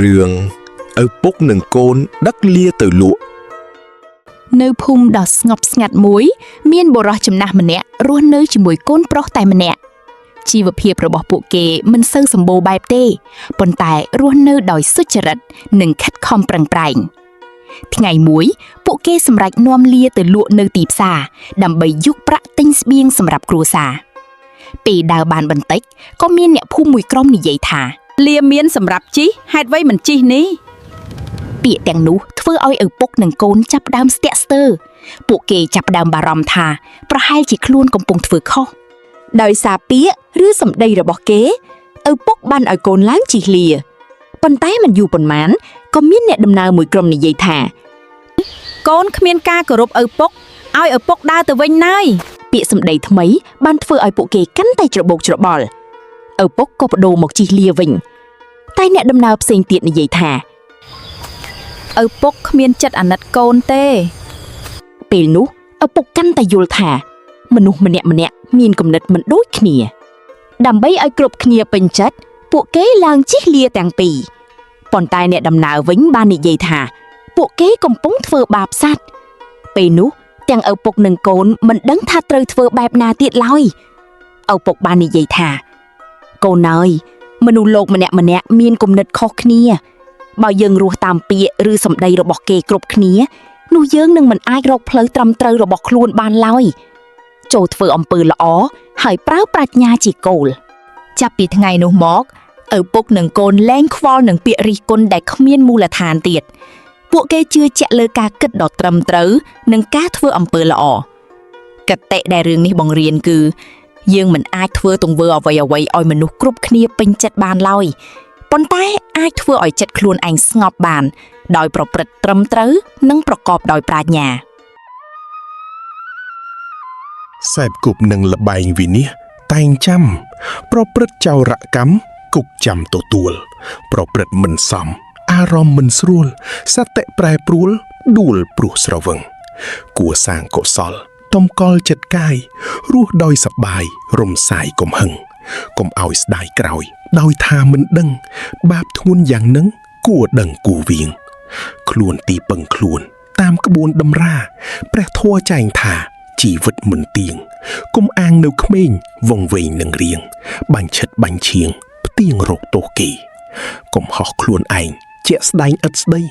រឿងឪពុកនិងកូនដឹកលាទៅលក់នៅភូមិដ៏ស្ងប់ស្ងាត់មួយមានបុរសចំណាស់ម្នាក់រស់នៅជាមួយកូនប្រុសតែម្នាក់ជីវភាពរបស់ពួកគេមិនសូវសម្បូរបែបទេប៉ុន្តែរស់នៅដោយសុចរិតនិងខិតខំប្រឹងប្រែងថ្ងៃមួយពួកគេសម្រេចនាំលាទៅលក់នៅទីផ្សារដើម្បីយកប្រាក់ទិញស្បៀងសម្រាប់គ្រួសារពេលដើរបានបន្តិចក៏មានអ្នកភូមិមួយក្រុមនិយាយថាលាមានសម្រាប់ជិះហេតុអ្វីមិនជិះនេះពាក្យទាំងនោះធ្វើឲ្យឪពុកនិងកូនចាប់ផ្ដើមស្ទាក់ស្ទើរពួកគេចាប់ផ្ដើមបារម្ភថាប្រហែលជាខ្លួនកំពុងធ្វើខុសដោយសារពាក្យឬសម្ដីរបស់គេឪពុកបានឲ្យកូនឡើងជិះលាប៉ុន្តែមិនយូរប៉ុន្មានក៏មានអ្នកដំណើរមួយក្រុមនិយាយថាកូនគ្មានការគោរពឪពុកឲ្យឪពុកដើរទៅវិញណាយពាក្យសម្ដីថ្មីបានធ្វើឲ្យពួកគេកាន់តែច្របូកច្របល់ឪពុកក៏បដូរមកជិះលាវិញតែអ្នកដំណើរផ្សេងទៀតនិយាយថាឪពុកគ្មានចិត្តអាណិតកូនទេពេលនោះឪពុកកាន់តែយល់ថាមនុស្សម្នាក់មានគំនិតមិនដូចគ្នាដើម្បីឲ្យគ្រប់គ្នាពេញចិត្តពួកគេឡើងជិះលាទាំងពីរប៉ុន្តែអ្នកដំណើរវិញបាននិយាយថាពួកគេកំពុងធ្វើបាបសត្វពេលនោះទាំងឪពុកនិងកូនមិនដឹងថាត្រូវធ្វើបែបណាទៀតឡើយឪពុកបាននិយាយថាកូនអើយមនុស្សលោកម្នាក់មានគំនិតខុសគ្នាបើយើងរស់តាមពាក្យឬសម្ដីរបស់គេគ្រប់គ្នានោះយើងនឹងមិនអាចរកផ្លូវត្រឹមត្រូវរបស់ខ្លួនបានឡើយចូលធ្វើអំពើល្អហើយប្រើប្រាជ្ញាជាគោលចាប់ពីថ្ងៃនោះមកឪពុកនិងកូនលែងខ្វល់នឹងពាក្យរិះគន់ដែលគ្មានមូលដ្ឋានទៀតពួកគេជឿជាក់លើការគិតដ៏ត្រឹមត្រូវនិងការធ្វើអំពើល្អគតិដែលរឿងនេះបង្រៀនគឺយើងមិនអាចធ្វើទង្វើអ្វីឲ្យមនុស្សគ្រប់គ្នាពេញចិត្តបានឡើយប៉ុន្តែអាចធ្វើឲ្យចិត្តខ្លួនឯងស្ងប់បានដោយប្រព្រឹត្តត្រឹមត្រូវនិងប្រកបដោយប្រាជ្ញាសែបគប់នឹងលបែងវិនិច្ឆ័យតែងចាំប្រព្រឹត្តចោរកម្មគុកចាំទទួលប្រព្រឹត្តមិនសមអារម្មណ៍មិនស្រួលសតិប្រែប្រួលដួលព្រោះស្រវឹងគួរសាងកុសលតំកល់ចិត្តកាយរស់ដោយសប្បាyrំសាយកំហឹងកុំឲ្យស្ដាយក្រោយដោយថាមិនដឹងបាបធ្ងន់យ៉ាងនឹងគួរដឹងគួរវៀងខ្លួនទីពឹងខ្លួនតាមក្បួនតម្រាព្រះធម៌ចែងថាជីវិតមិនទៀងកុំអាងនៅក្មេងវង្វេងនឹងរៀងបាញ់ឈិតបាញ់ឈៀងផ្ទៀងរកទោសគេកុំហោះខ្លួនឯងជាក់ស្ដែងឥតស្ដី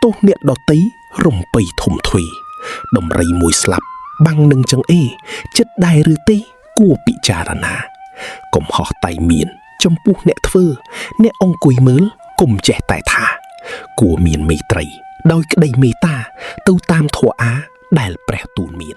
ទោសអ្នកដតីរំពៃធំធ្វីដំរីមួយស្លាប់បាំងនឹងចង្អេចិត្តដែរឬទេគួរពិចារណាកុំហោះតែមានចំពោះអ្នកធ្វើអ្នកអង្គុយមើលកុំចេះតែថាគួរមានមេត្រីដោយក្តីមេត្តាទៅតាមធម៌អាដែលព្រះទូលមាន